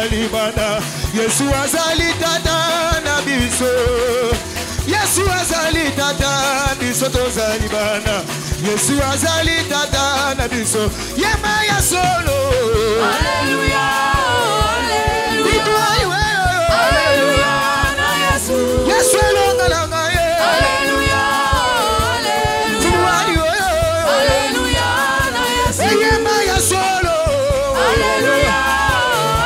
tozali bana. Yesu azali tata na biso. Yesu azali tata biso tozali bana. Yesu azali tata na biso. Yema ya solo. Alléluia, Alléluia, Alléluia, na Yesu. Yesu longa longa ye. Alléluia, Alléluia, Alléluia, na Yesu. Yema ya solo. Alléluia,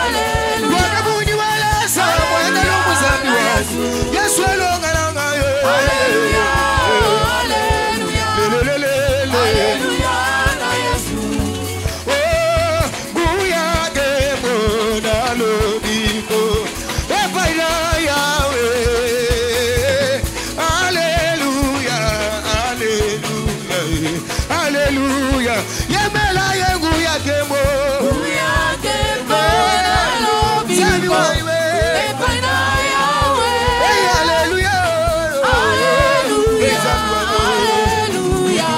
Alléluia. Wana buni wala sa wana longa zambi Yesu. Yesu longa longa ye. Alléluia, Alléluia, Alléluia, na Yesu. Oh, buya ke bona lobiko. Efaila Yahweh. Alléluia, Alléluia, Alléluia. Yemela yengu ya kemo. Buya ke bona lobiko. Epaina Yahweh. Hey, Alléluia. Alléluia, Alléluia,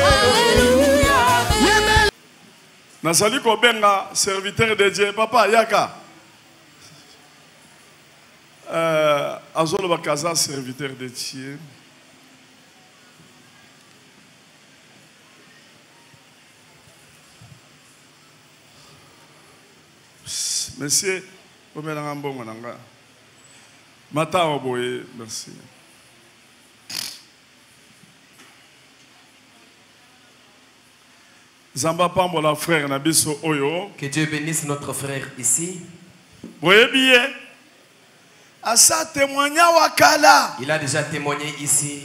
Alléluia. Yemela. Nazali kobenga serviteur de Dieu. Papa, yaka. Azolo bakaza serviteur de Dieu. Monsieur, omelanga mbongo nanga. Mata oboye, merci. Zamba pambola frère na biso oyo. Que Dieu bénisse notre frère ici. Boye biye. Asa témoigna wakala. Il a déjà témoigné ici.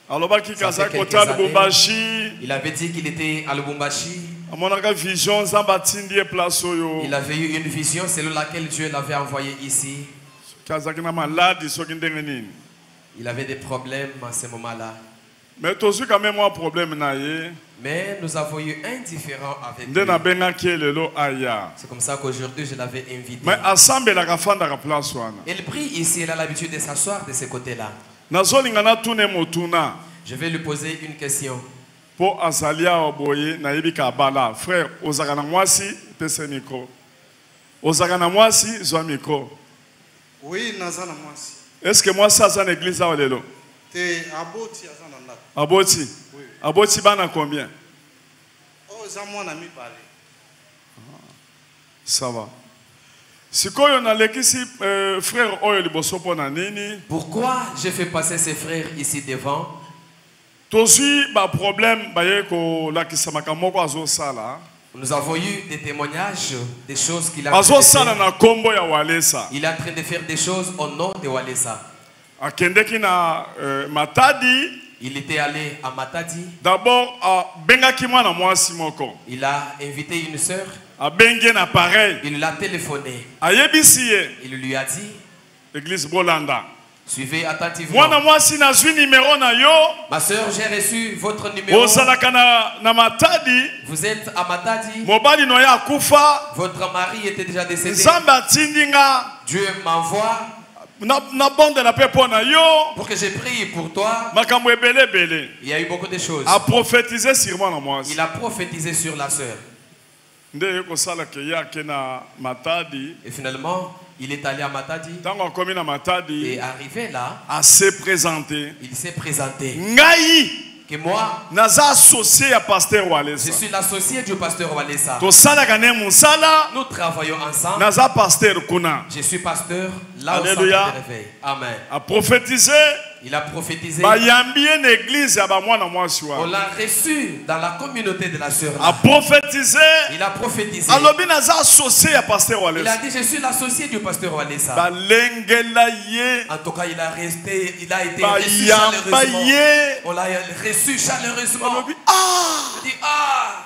Alobaki Ça kaza fait quelques kota années. Lubumbashi. Il avait dit qu'il était à Lubumbashi. Amonaka vision zamba tindi place oyo. Il avait eu une vision selon laquelle Dieu l'avait envoyé ici. Kazaki na maladi soki ndenge nini. Il avait des problèmes à ce moment-là. Mais tozu quand même un problème na ye. Mais nous avons eu un différend avec lui. Nde na benga ki lelo aya. C'est comme ça qu'aujourd'hui je l'avais invité. Mais assemble la kafanda ka place wana. Il prie ici, il a l'habitude de s'asseoir de ce côté-là. Nazolinga na tune motuna. Je vais lui poser une question. Po azalia oboye na yebi ka bala. Frère, ozaka na mwasi pese miko. Ozaka na mwasi zwa miko. Oui, nazana mwasi. Est-ce que moi ça dans l'église awa lelo? Te aboti azana ndako. Aboti. Oui. Aboti bana combien? Oh, za mwana mibale. Ça va. Sikoyo na lekisi frère oyo liboso pona nini? Pourquoi je fais passer ses frères ici devant? Tozui ba problème baye ko lakisa makamoko azo sala. Nous avons eu des témoignages, des choses qu'il a Azo fait. sala na kombo ya Walesa. Il est en train de faire des choses au nom de Walesa. Akendeki na Matadi. Il était allé à Matadi. D'abord bengaki mwana mwasi moko. Il a invité une sœur. Abenge na pareil. Il l'a téléphoné. Ayebisiye. Il lui a dit, Église Bolanda. suivez attentivement. Mwana mwasi na zwi numéro na yo. Ma sœur, j'ai reçu votre numéro. Ozalaka na Matadi. Vous êtes à Matadi. Mobali no ya kufa. Votre mari était déjà décédé. Zamba tindinga. Dieu m'envoie Na bande la paix pour na yo. pour que je prie pour toi. Makambo ebele bele. Il y a eu beaucoup de choses. A prophétiser sûrement na mwasi. Il a prophétisé sur la sœur. Nde ko sala ke ya ke na Matadi. Et finalement, il est allé à Matadi. Tango akomi na Matadi. Et arrivé là, A se présenter. il s'est présenté. Ngai. Que moi, Naza associé à pasteur je Walesa. suis l'associé du pasteur Walesa. To sala kane musala. Nous travaillons ensemble. Naza pasteur kuna. Je suis pasteur là au centre Alléluia. de réveil. Amen. A prophétiser. Il a prophétisé. Bayambi une église ya ba mwana mwasi On wa. l'a reçu dans la communauté de la sœur. A prophétiser. Il a prophétisé. Alobi naza associé à pasteur Il a Walesa. dit, je suis l'associé du pasteur Walesa. Balengela ye. En tout cas, il a été reçu Bayamba chaleureusement. ye. On l'a reçu chaleureusement. Alobi Il dit, ah!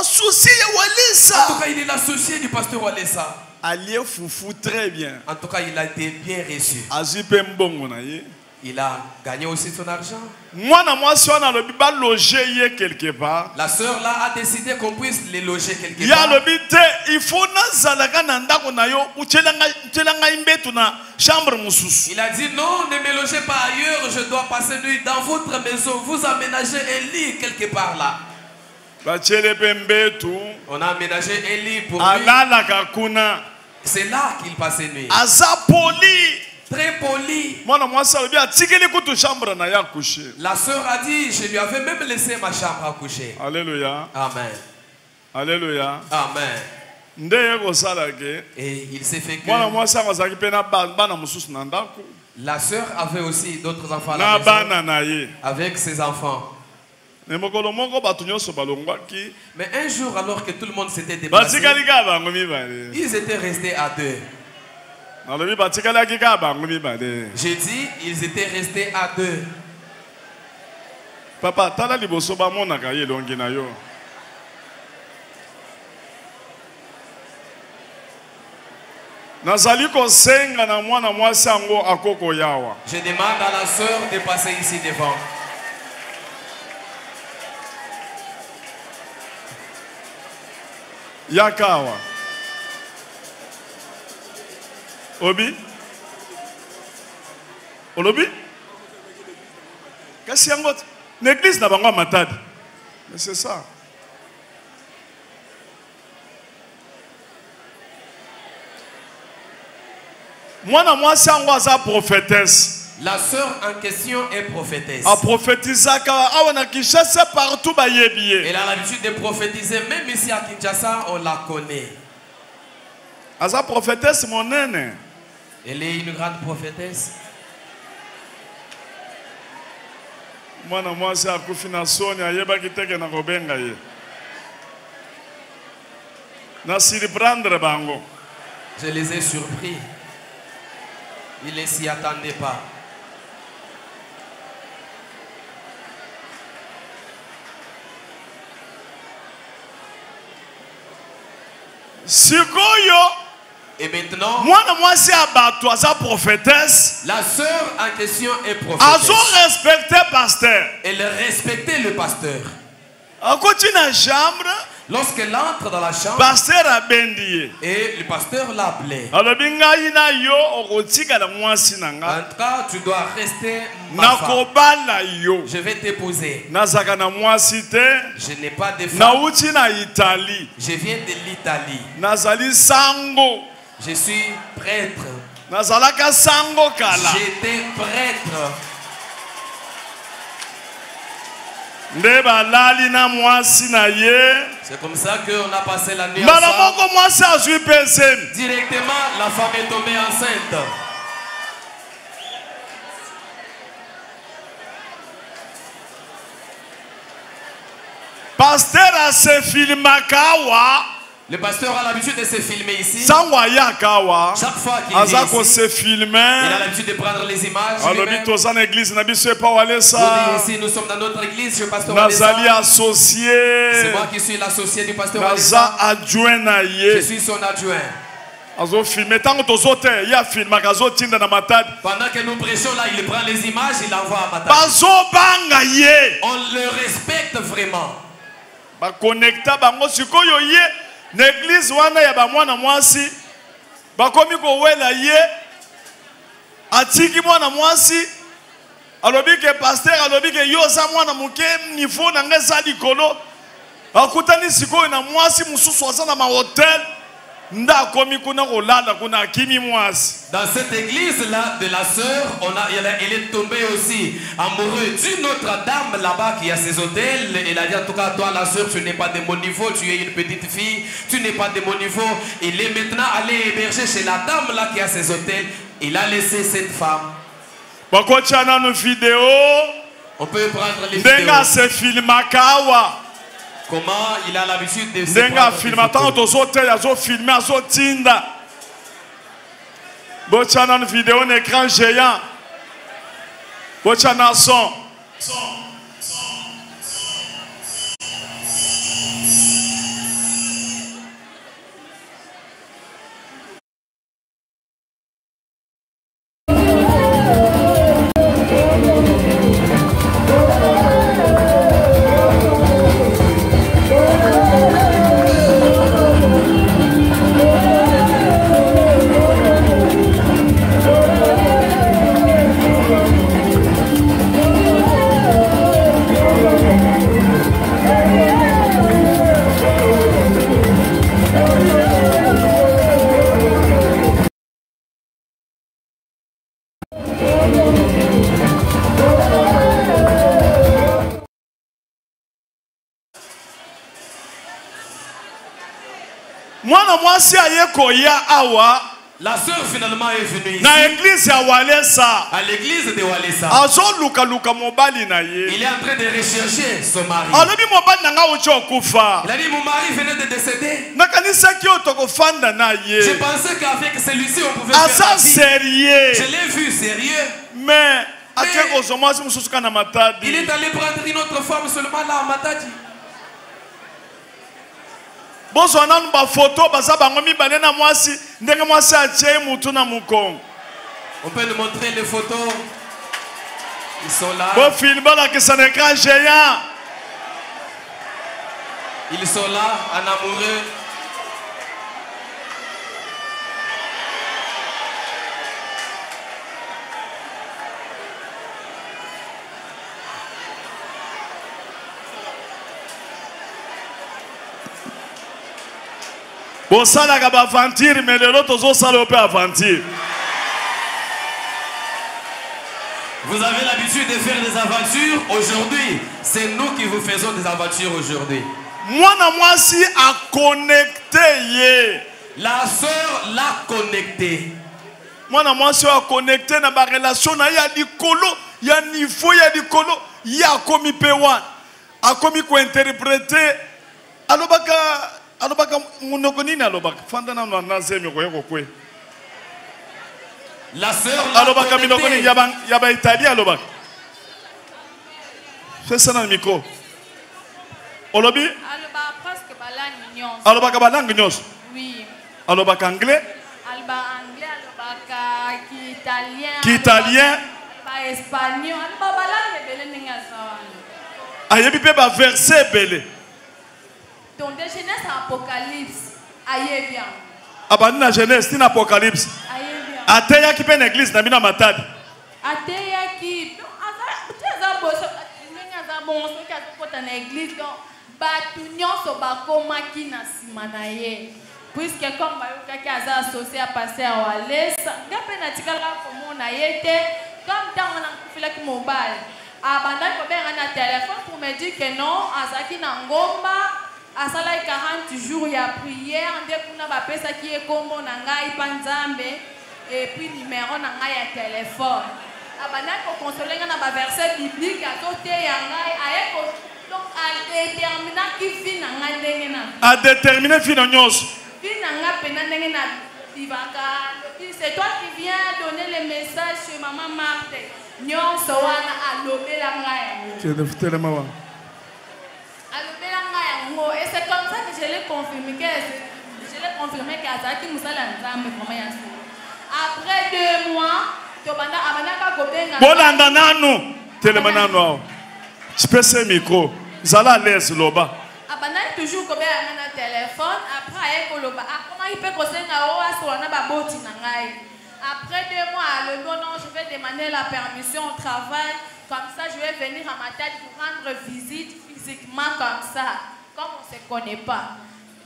associé à En tout Walesa. cas, il est l'associé du pasteur Walesa. Allié foufou très bien. En tout cas, il a été bien reçu. Azipe mbongo na ye. Il a gagné aussi son argent. Mwana mwasi wana lobi ba loger ye quelque part. La sœur là a décidé qu'on puisse les loger quelque Ya part. lobi te il faut nazalaka na ndako na yo uchelanga imbetu na chambre mususu. Il a dit non, ne me logez pas ailleurs, je dois passer nuit dans votre maison. Vous aménagez un lit quelque part là. Bachele pe mbetu On a aménagé un lit pour lui. alala kakuna. C'est là qu'il passait nuit. Aza poli. Très poli. La La sœur a dit, je lui avais même laissé ma chambre à coucher. Alléluia. Amen. Alléluia. Amen. Et Et il s'est fait que la sœur avait aussi d'autres enfants à la maison, avec ses enfants. Mais un jour, alors que tout le monde s'était déplacé, ils étaient restés à deux. J'ai dit, ils étaient restés à deux. Papa, tala liboso ba monaka ye longi na yo. Nazali kosenga na mwana mwasi ango akoko yawa. Je demande à la sœur de passer ici devant. Yakawa. Obi? Olobi? Kasi yango l'église n'a pas matadi. Mais c'est ça. Moi c'est une prophétesse. La sœur en question est prophétesse. A prophétisaka awana Kinshasa partout ba yebiye. Elle a l'habitude de prophétiser, même ici à Kinshasa, on la connaît. Asa prophétesse mon nene. Elle est une grande prophétesse. Mwana mwasi akufi na soni ayebaki teke na kobenga ye. Na surprendre bango. Je les ai surpris. Ils ne s'y attendaient pas. Sikoyo. Et maintenant, Mwana mwasi abato asa prophétesse. la sœur en question est prophétesse. Azo respecté pasteur. Elle respectait le pasteur. Akoti na chambre. Lorsqu'elle entre dans la chambre, Pasteur a bendié. et le pasteur l'appelait. Alors bingaina yo okotika na mwasi nanga. En tout cas, tu dois rester ma femme. Nakobala yo. Je vais t'épouser. Nazaka na mwasi te. Je n'ai pas de femme. Nauti na Italie. Je viens de l'Italie. Nazali sango. Je suis prêtre. Nazalaka sango kala. J'étais prêtre. Nde balali na mwasi na ye. C'est comme ça qu'on a passé la nuit Mbala ensemble. moko mwasi azwi pesen. Directement, la femme est tombée enceinte. Pasteur a se filmakawa. Le pasteur a l'habitude de se filmer ici. Sangwa yakawa. Chaque fois qu'il Azako vient ici, se il a filmer. l'habitude de prendre les images. Alors lui-même. bito na église na biso pa wale Vous sa. dites ici, nous sommes dans notre église, je pasteur Nazali Walesa. C'est associé. moi qui suis l'associé du pasteur Naza Walesa. adjoint na Je ye. suis son adjoint. Azo filmer tango tozote ya filmaka zo tinda na matadi. Pendant que nous prêchons là, il prend les images, il envoie à Matadi. Bazo banga ye. On le respecte vraiment. Ba connecta bango sikoyo ye. L'église wana ya ba mwana mwasi. Bakomi ko wela ye. Atiki mwana mwasi. Alobi ke pasteur alobi ke yo za mwana muke niveau na ngeza likolo. Akutani sikoyo na mwasi mususu aza na ma hotel. Nda komi kuna kolala kuna kimi mwasi. Dans cette église-là de la sœur, elle est tombée aussi amoureuse d'une autre dame là-bas qui a ses hôtels. Elle a dit en tout cas, toi la sœur, tu n'es pas de mon niveau, tu es une petite fille, tu n'es pas de mon niveau. Il est maintenant allé héberger chez la dame là qui a ses hôtels. Il a laissé cette femme. Bakochana no vidéo. On peut prendre les Ndenga vidéos. se filmakawa. Comment il a l'habitude de se Ndenga prendre des filma tango photos. tozote ya zo filmer azo tinda. Bochana une vidéo un écran géant. Bochana son. mwana mwasi aye koya awa La sœur finalement est venue ici. na église ya Walesa À l'église de Walesa. azoluka luka mobali na ye. Il est en train de rechercher son mari. Alobi mobali na nga ocho okufa. Il a dit mon mari venait de décéder. Nakanisaki otokofanda na Je ye. pensais qu'avec celui-ci on pouvait faire Asa la vie. sérieux. Je l'ai vu sérieux. Mais ake kozoma si mususu kana Il matadi. est allé prendre une autre femme seulement là à Matadi. Bozo nanu ba photo baza bango mibale na mwasi ndenge mwasi atie mutu na mukongo. On peut nous montrer les photos. Ils sont là. Bo film bala que ça écran géant. Ils sont là en amoureux. Bon ça la gaba aventure mais le l'autre zo ça le peut aventure. Vous avez l'habitude de faire des aventures aujourd'hui. C'est nous qui vous faisons des aventures aujourd'hui. Mwana mwasi a connecté ye. La sœur l'a connecté. Mwana mwasi a connecté na ba relation na ya likolo, ya niveau ya likolo, ya komi pewa. A komi ko interpréter. Alobaka munoko nini alobaka fanda na na zemi ko yeko kwe. La sœur l'a Alobaka minoko ni connecté. yaba italien alobaka. Fais ça dans le micro. Olobi Alba presque balangue nyonso. alobaka balangue nyonso. Oui. Alobaka anglais, Alba anglais, alba italien. kiitalien, Alba espagnol, alba balangue ebele ndenge azawana. ayebi pe ba verset belé. Donc de Genèse à Apocalypse, aïe bien. Abandi na Genèse tina Apocalypse. Aïe bien. Ateya ki pe na église na bina matadi. Ateya ki, donc aza boso, ndenge aza bonso ki azokota na église donc batu nyonso bakomaki na nsima na ye. Puisque comme bayokaki aza associé à pasteur Walesa, nga mpe natikala komona ye te, comme ntango nakufilaki mobali. Abandaki kobenga na téléphone pour me dire que non, azalaki na ngomba. Asalai 40 jours ya prière nde kuna bapesaki ye kombo na ngai pa Nzambe et puis numéro na ngai ya téléphone. Abandaki koconsolenga na baverset biblique azoteya ngai aye ko donc adeterminaki vi na ngai ndenge na A déterminé fino nyonso. vi na ngai pena ndenge na bivaka. C'est toi qui viens donner le message chez maman Marthe. Nyonso wana alobela ngai. Telema wa. Et c'est comme ça que je l'ai confirmé qu'Azaki Moussala Nzambe vraiment yasu. Après 2 mois, Tobanda Abanaka Gobenga. Bolanda nanu. Telema nanu. Tu peux ce micro. Zala laisse loba. Abanaka toujours Gobenga na téléphone. Après Eko loba. Comment il peut kosenga oa solana baboti na ngai. Après 2 mois, le non, je vais demander la permission au travail. Comme ça, je vais venir à ma tête pour rendre visite physiquement comme ça. Comme on ne se connaît pas.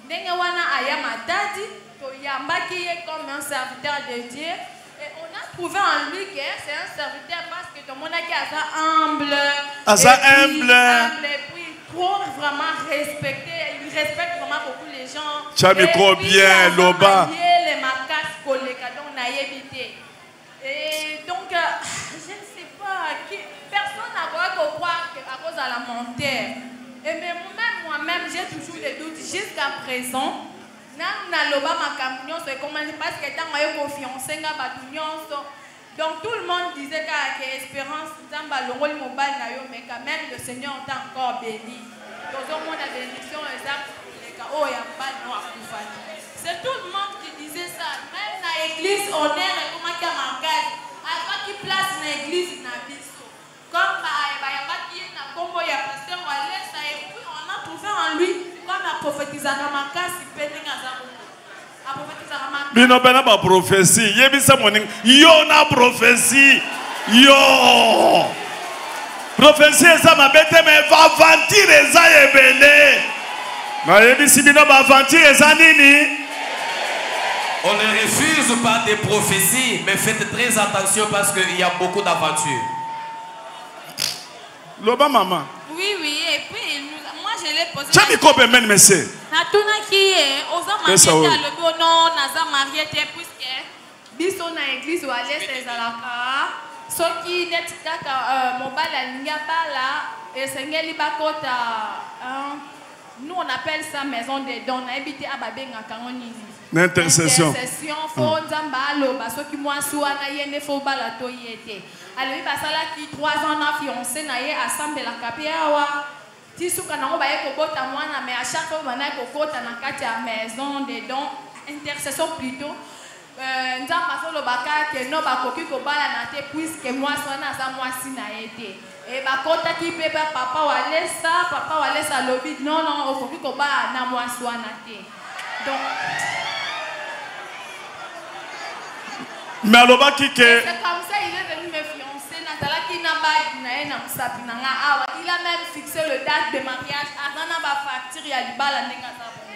Nengewana aya matadi, toyambaki ye comme un serviteur de Dieu. Et on a trouvé en lui que c'est un serviteur parce que tout le monde qui est humble. Humble. Et puis trop vraiment respecté. Il respecte vraiment beaucoup les gens. Tiens, micro bien, loba. Les marquages collègues, donc n'a évité. Et donc, je ne sais pas, personne n'a pas croire qu'à cause de la montée. Et même moi-même, j'ai toujours des doutes jusqu'à présent. Parce que tant que confiance, donc tout le monde disait que Espérance, mais quand même le Seigneur t'a encore béni. Dans le monde de bénédiction, c'est tout le monde qui disait ça. Même dans l'église, on est comment qu'il y a marqué. Avant qu'il place l'église, comme il y a combo, il y a pasteur Walesa, et puis on a trouvé en lui comme la prophétise à Ramakasi, Péning Azarou. La prophétise à Ramakasi. Bino bena ba prophétie. Yebisa moning. Yo na prophétie. Yo. Prophétie eza mabete mais va aventure eza ebele. Na yebisi bino ba aventure eza nini? On ne refuse pas des prophéties, mais faites très attention parce qu'il y a beaucoup d'aventures. Loba maman. Oui, oui, et puis moi je l'ai posé poser Chami ko be men messe. natuna ki oza Pesa oyo. marié alobi non naza marié te puisque biso na église oalese ezalaka soki neti kaka mobali alingi abala esengeli bakota nous on appelle ça maison de dons nayebi te ababengaka ngo nini L'intercession. fo nzambe aloba soki mwasi wana ye nde fo bala to ye te alobi basalaki 3 ans na fiancé na ye asambelaka mpe awa ti suka nango baye kobota mwana mais à chaque fois banaye kokota na kati ya maison de dons intercession plutôt nzambe azolobaka ke no bakoki kobala na te puisque mwasi wana aza mwasi na ye te e bakotaki mpe papa walesa alobi non okoki kobala na mwasi wana te donc Mais alobaki ke c'est comme ça il est venu me fiancer nazalaki na bagi na ye na mosapi na nga awa il a même fixé le date de mariage aza na bafacture ya libala ndenge aza bongo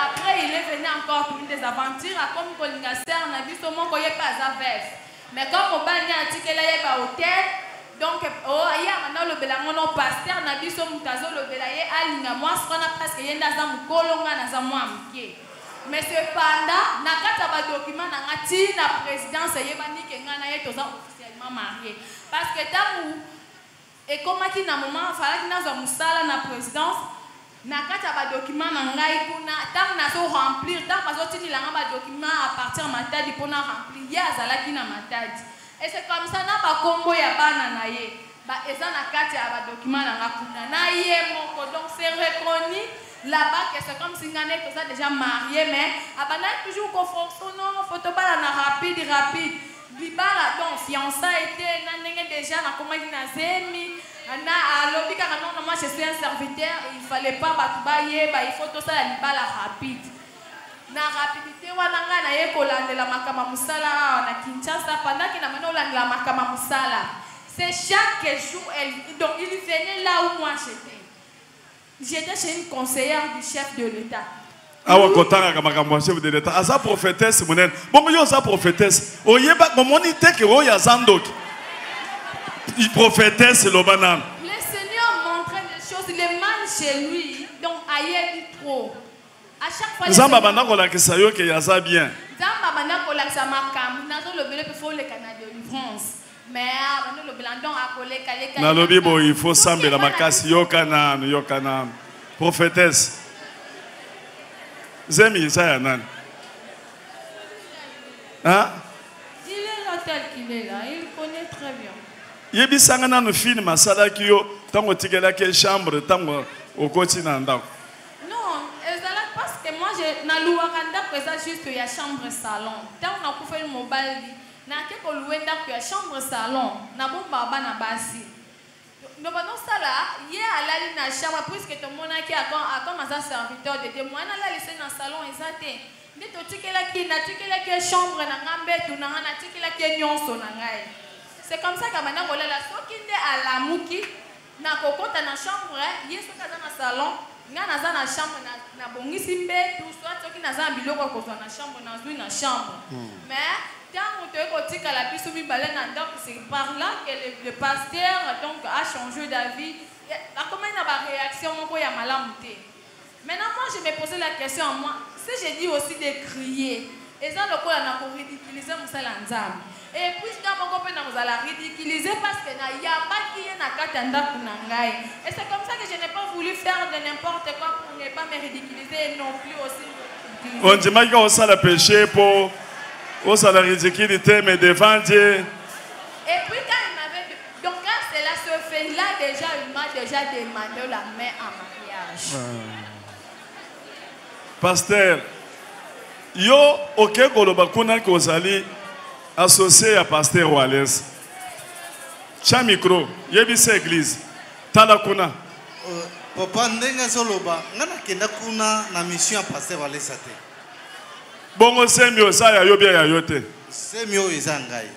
après il est venu encore tourner des aventures akomi kolinga ser na biso moko ye mpe aza veuve mais comme mobali atikela ye bahotel donc ayaka na olobela ngo no paster na biso moto azolobela ye alinga mwasi wana presque ye nde aza mokolo nga naza mwa moke mais cependant na kati ya badocument na nga ti na présidence eyebani ke nga na ye toza officiellement marié parce que ntango ekomaki na moment falaki nazwa mosala na présidence na kati ya badocument na ngai kuna ntango nazo remplir ntango bazotinilanga badocument à partir ya matadi mpona remplir ye azalaki na matadi et c'est comme ça na bakombo ya bana na ye eza na kati ya badocument na nga kuna na ye moko donc c'est reconnu là-bas que c'est comme si ngane tout ça déjà marié mais abana toujours confrontation non photo bala na rapide libala donc fiançailles était na ndenge déjà na komaki na zemi na alobi kaka non moi je suis un serviteur il fallait pas batubaye ba il faut tout ça la libala rapide na rapidité wana nga na ye kolandela makama musala na Kinshasa pendant que na mena olandela makama musala c'est chaque jour donc il venait là où moi j'étais chez une conseillère du chef de l'État. awa kotanga kama kama chef de l'État asa prophétesse monen bon yo sa prophétesse oyeba momoni teke o ya zandok prophétesse lobana Le Seigneur montrait des choses il est mal chez lui donc ayebi trop à chaque fois nzamba bana ko la kisa yo ke ya za bien nzamba bana ko la kisa makam nazo lobele pe fo le canal de délivrance mais bana le blandon a collé calé na lobi bo il faut sambela makasi yo kana prophétesse Zemi ça ya nani hein il est là tel qu'il est là il connaît très bien yebi sangana no film masala ki yo tango tikela ke chambre tango okoti na ndako non ezala parce que moi je na louaka ndako eza juste ya chambre salon tango na kufeli mobali na ke ko louer ndako ya chambre salon na bomba bana basi no bano sala ye alali na chambre puisque to monaki comme un serviteur de Dieu moi na la laisser na salon ezate nde to tikela ki chambre na ngambe tu na na tikela ki nyonso na ngai c'est comme ça que maintenant kolela soki nde alamuki na kokota na chambre yeso kaza na salon nga naza na chambre na bongisi mbetu soit soki naza na biloko kozwa na chambre nazwi na chambre mais tant que tu es la puissance c'est par là que le pasteur donc a changé d'avis. Comment il y a une réaction maintenant moi je me posais la question à moi si j'ai dit aussi de crier et ça le coup on a ridiculisé Moussalanzam et puis dans mon copain on a ridiculisé parce que il y a pas qui est na katanda kunangai et c'est comme ça que je n'ai pas voulu faire de n'importe quoi pour ne pas me ridiculiser et non plus aussi on dit mal qu'on ça le péché pour on ça la ridiculité mais devant Dieu et puis quand il m'avait donc quand cela se fait là déjà il m'a déjà demandé la main en mariage pasteur yo ok koloba kuna kozali associé à pasteur Wallace cha micro yebisa église tala kuna papa ndenge zoloba ngana kenda kuna na mission ya pasteur Wallace te bongo semio sa ya yo bia ya yo te semio ezangai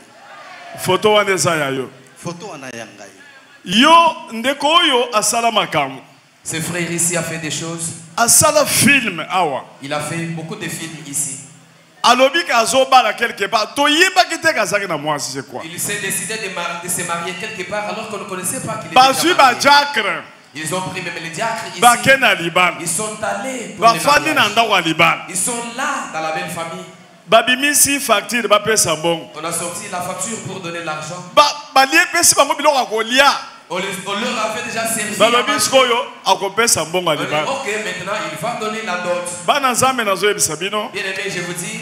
photo wana eza ya yo photo wana ya ngai yo ndeko oyo asala makambo. Ce frère ici a fait des choses. Asala film awa. Il a fait beaucoup de films ici. Alobi kazobala quelque part. Toyeba kite kazaki na moi c'est quoi? Il s'est décidé de se marier quelque part alors qu'on ne connaissait pas qu'il était marié. Jacre. Ils ont pris même les diacres ici. Ils sont allés pour les mariages. Ils sont là dans la même famille. Babimisi facture On a sorti la facture pour donner l'argent. On leur avait déjà servi. Ok, maintenant il va donner la dot. Bien aimé, je vous dis.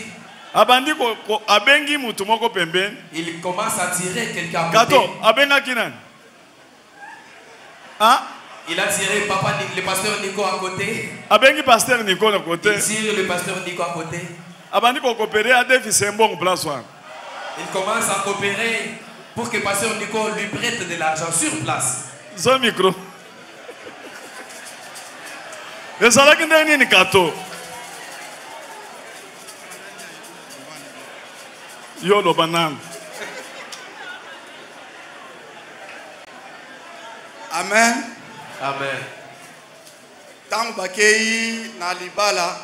Il commence à tirer quelqu'un à côté. Il a tiré papa, le pasteur Nico à côté. Il tire le pasteur Nico à côté. Il commence à coopérer pour que le pasteur Nico lui prête de l'argent sur place. Son micro. Yo lo banane. Amen. Amen. Tant bakei na libala.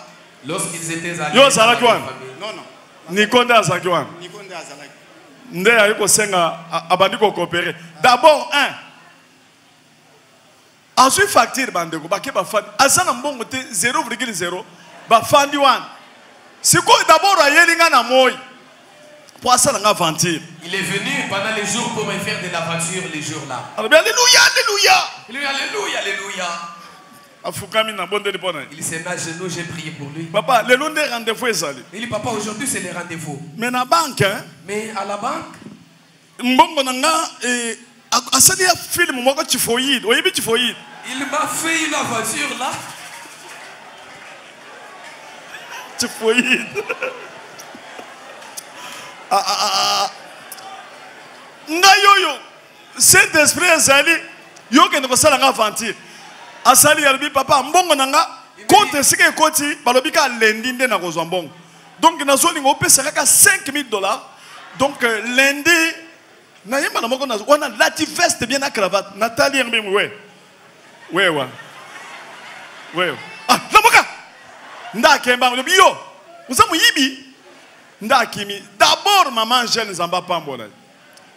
Lorsqu'ils étaient allés. Yo Salakwan. Non non. Nikonde Azakwan. Nikonde Azalaki. Nde ayiko senga abandiko coopérer. D'abord azui facture bandeko bake bafandi azana mbongo te 0,0 bafandi wan. Siko d'abord ayelinga na moi. Pour ça la aventure. Il est venu pendant les jours pour me faire de l'aventure les jours là. Alléluia, alléluia. Alléluia, alléluia. Il s'est mis à genoux, j'ai prié pour lui. Papa, le long des rendez-vous est allé. Il dit papa, aujourd'hui c'est les rendez-vous. Mais na banque, hein? Mais à la banque. Mbongo nanga asali ya film moko tifoïde. Oyebi tifoïde. Il m'a fait une aventure là. Tifoïde. Nga yoyo Saint-Esprit ezali yo kende kosala nga aventure asali yalbi papa mbongo nanga compte sike ekoti balobi ka lundi nde na kozwa mbongo donc nazolinga opesa kaka $5,000 donc lundi na yemba na moko na wana lati veste bien na cravate Nathalie ngbe mwe wewa na moka ndakemba lobi yo uzamu yibi ndakimi d'abord maman Angèle Nzamba Pambola.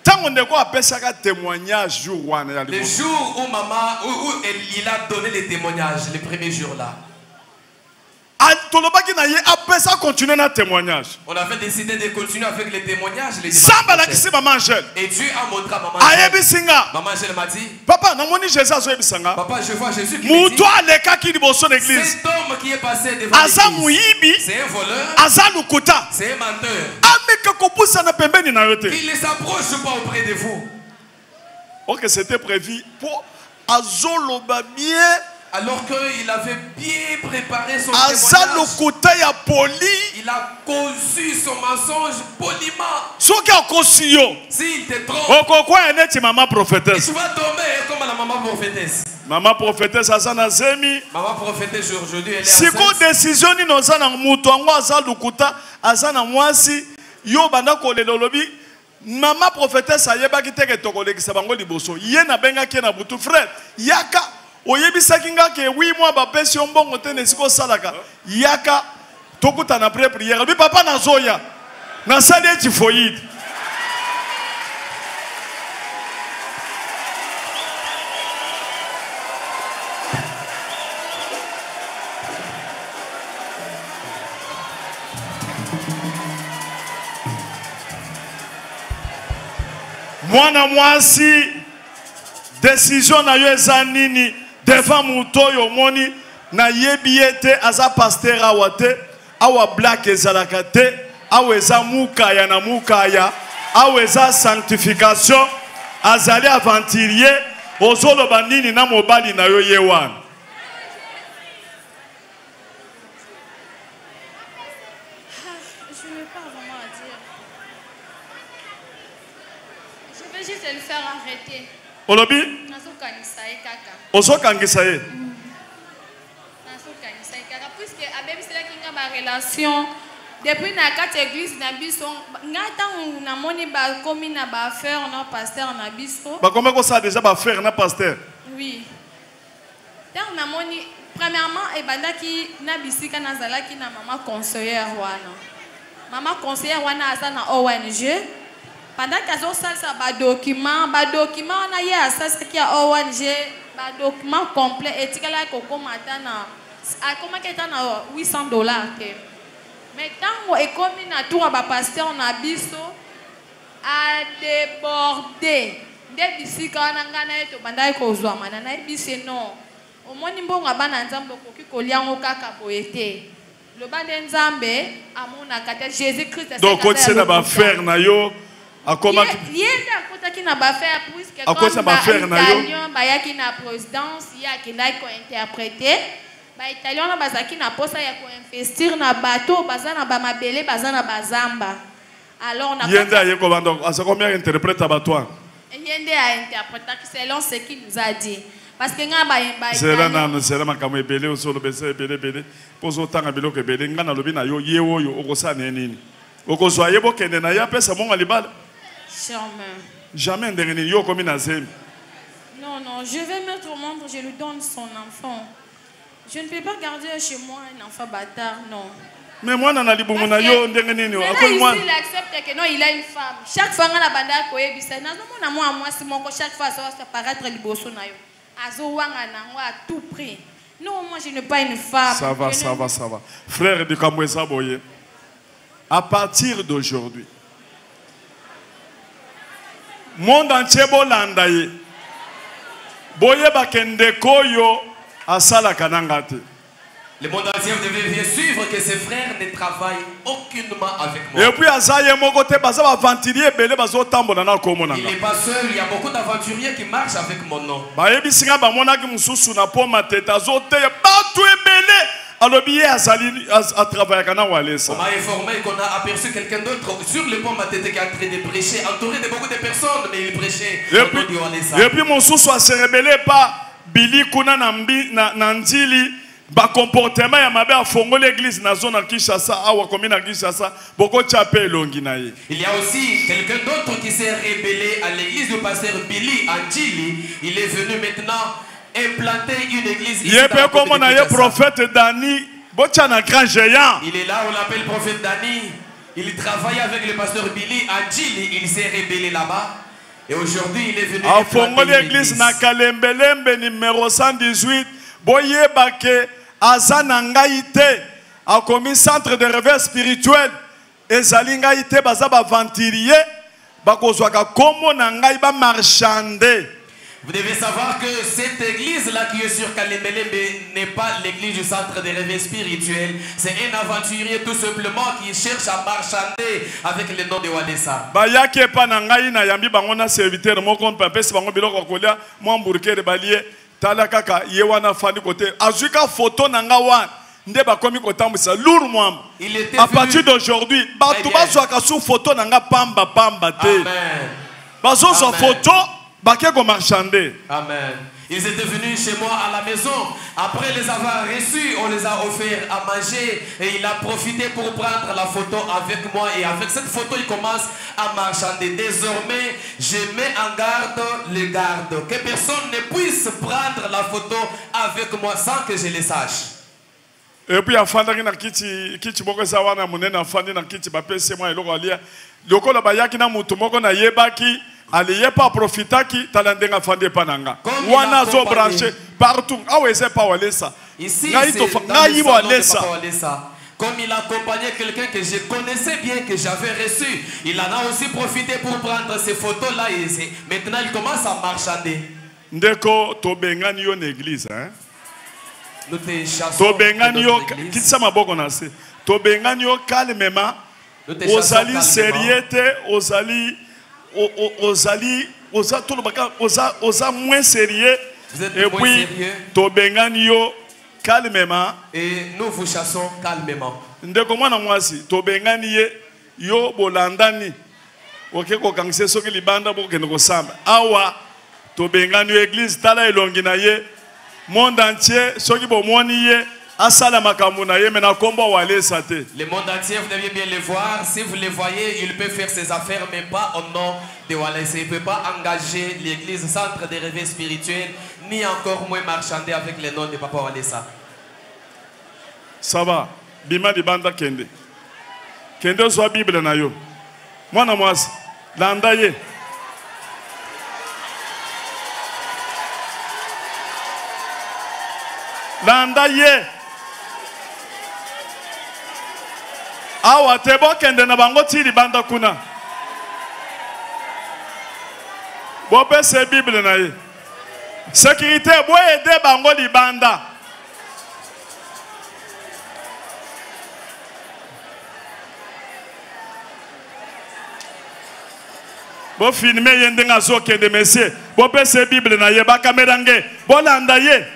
Tant on est quoi appelle ça un témoignage jour où le jour où maman il a donné les témoignages les premiers jours là. Après ça continuer notre témoignage. On avait décidé de continuer avec les témoignages les maman Angèle. Et Dieu a montré à maman Angèle. Maman Angèle m'a dit papa na moni Jésus azoye bisanga. Papa je vois Jésus qui me dit l'église. Cet homme qui est passé devant l'église. C'est un voleur. C'est un menteur. Il ne s'approche pas auprès de vous. Ok, c'était prévu pour azoloba bien. Alors qu'il avait bien préparé son témoignage. Il a conçu son mensonge poliment. S'il te trompe, maman prophétesse. tu vas tomber comme la maman prophétesse. Maman prophétesse azanazemi. Maman prophétesse aujourd'hui elle est enceinte. Si décision ni nozana mutu ango azalukuta azana mwasi yo banda kolelo lobi maman prophétesse ayebaki teke tokolekisa bango liboso ye na benga ke na butu frère yaka oyebisaki nga ke 8 mois bapesi yo mbongo te nesiko salaka yaka tokuta na prière lobi papa nazoya nasali etifoïde. Mwana mwasi décision na yo eza nini devant mutoyo moni na yebi ete aza pasteur awate awa black ezalaka te awa eza mukaya na mukaya awa eza sanctification azali aventurier ozoloba nini na mobali na yo ye wana. Juste le faire arrêter. Olobi? Oso kangisa ye. Puisque abemi c'est là qui a ma relation depuis na quatre église na biso ngata na moni ba komi na ba faire na pasteur na biso. Ba comment ko ça déjà ba faire na pasteur? Oui. Donc na moni premièrement e bandaki na bisika na zalaki na maman conseillère wana. Maman conseillère wana asa na ONG. Pendant que ça ba document on a eu ça qui a ONG ba document complet et tikala ko komata na a comment qu'étant na $800 te. Mais tant ekomi na tour ba pasteur na biso a débordé. Dès d'ici quand ngana to bandai ko zwa mana na bise non. Au moni mbonga bana nzambe ko ki koliango kaka boyete. Le bande nzambe amona kata Jésus Christ. Donc quand c'est na ba faire na yo a comment yenda kotaki na ba faire puisque comme italien ba yaki na présidence ya ki na ko interpréter ba italien na bazaki na posa ya ko investir na bateau bazana ba mabele bazana bazamba. Alors na yenda yeko bando asa combien interprète abattoir yende a interpréter selon ce qu'il nous a dit parce que nga ba c'est là na c'est là makamo ebele o solo bese ebele pozo tanga biloko ebele nga na lobi na yo yewo yo okosana nini okozwa yebo kende na ya pesa monga libala jamais ndengeni yo komi na zemi. Non, non, je vais mettre au monde, je lui donne son enfant. Je ne peux pas garder chez moi un enfant bâtard, non. Mais moi, na libumu na yo ndengeni ni akoi moi. Il accepte que non, il a une femme. Chaque fois na banda ko yebisa na mona moi si mon chaque fois ça va paraître liboso na yo. Azo wanga na à tout prix. Non, moi je n'ai pas une femme. Ça va, ça va, ça va. Frère de Kamweza Boye, à partir d'aujourd'hui, monde entier bolanda ye boye bakende koyo asala kanangate. Le monde entier devait bien suivre que ses frères ne travaillent aucunement avec moi. Et puis azaye mokote baza ba ventilier belé bazo tambola na komona. Il n'est pas seul, il y a beaucoup d'aventuriers qui marchent avec mon nom. Ba yebisinga ba monaki mususu na poma teta zote batu ebele alobiye azali a travailler kana walesa. On m'a informé qu'on a aperçu quelqu'un d'autre sur le pont Matete qui est en train de prêcher, entouré de beaucoup de personnes, mais il prêchait au nom du Walesa. Et puis mususu a se rebellé pas bili kuna na ndili ba comportement ya mabe a fongo l'église na zone à Kinshasa awa commune à Kinshasa boko chapé longi na ye. Il y a aussi quelqu'un d'autre qui s'est rébellé à l'église du pasteur Billy Anjili. Il est venu maintenant implanter une église ici dans la côte de Kinshasa. Prophète Dani bochana grand géant. Il est là, on l'appelle prophète Dani. Il travaille avec le pasteur Billy Anjili. Il s'est rébellé là-bas. Et aujourd'hui, il est venu implanter l'église na Kalembelembe numéro 118 boyebake azanangaite a commis centre de réveil spirituel ezalingaite baza ba ventilier bakozwaka komo na ngai ba marchander. Vous devez savoir que cette église-là qui est sur Kalembelembe n'est pas l'église du centre de réveil spirituel. C'est un aventurier tout simplement qui cherche à marchander avec le nom de Walesa. Bayake pa na ngai na yambi bango na serviteur mo compte pesi bango biloko kolia mo hamburger balier tala kaka yewana fani côté azuka photo na nga wan nde bakomi kotambisa lourd mwam. À partir d'aujourd'hui batu bazwaka sous photo na nga pamba te. Amen. Bazo sa photo bakeko marchander. Amen. Ils étaient venus chez moi à la maison. Après les avoir reçus, on les a offert à manger. Et il a profité pour prendre la photo avec moi. Et avec cette photo, il commence à marchander. Désormais, je mets en garde les gardes. Que personne ne puisse prendre la photo avec moi sans que je le sache. Et puis, à fin de kiti moko zawana munene afandi na kiti bapese moi eloko alia. Lokola bayaki na mutu moko na yebaki. Allez pas profiter qui talendenga fande pananga. Wana zo branché partout. Ah ouais c'est pas Walesa. Ici c'est Walesa. Comme il accompagnait quelqu'un que je connaissais bien, que j'avais reçu, il en a aussi profité pour prendre ces photos là et maintenant il commence à marchander. Ndeko to bengani yo l'église hein. Nous te chassons. To bengani yo kitsa maboko na se. To bengani yo calmement. Ozali sérieux ozali oza moins sérieux et puis tobengani yo calmement et nous vous chassons calmement. Ndeko mwana mwasi tobengani ye yo bolandani oke ko kangise soki libanda bo kende ko samba awa tobengani yo église tala elongi na ye monde entier soki bomoni ye asala makambo na ye mena kombo Walesa te. Le monde entier, vous devez bien le voir. Si vous le voyez, il peut faire ses affaires, mais pas au nom de Walesa. Il ne peut pas engager l'église centre de réveil spirituel, ni encore moins marchander avec le nom de Papa Walesa. Ça va. Bima di banda kende. Kende soit Bible na yo. Mwana mwasi. Landa ye. landa ye awa te bokende na bango ti libanda kuna bopesa Bible na ye sécurité boyede bango libanda bo filme ye ndenga zokende monsieur bopesa Bible na ye bakamera nge bolanda ye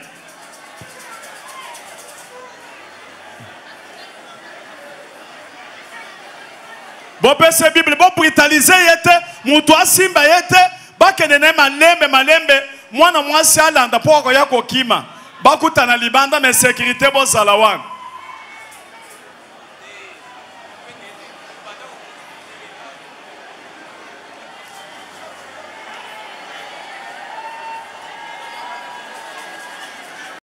bopesa Bible bo brutaliser yete mutu asimba yete bakende na malembe mwana mwasi alanda poko ya kokima bakutana libanda mais sécurité bozala wana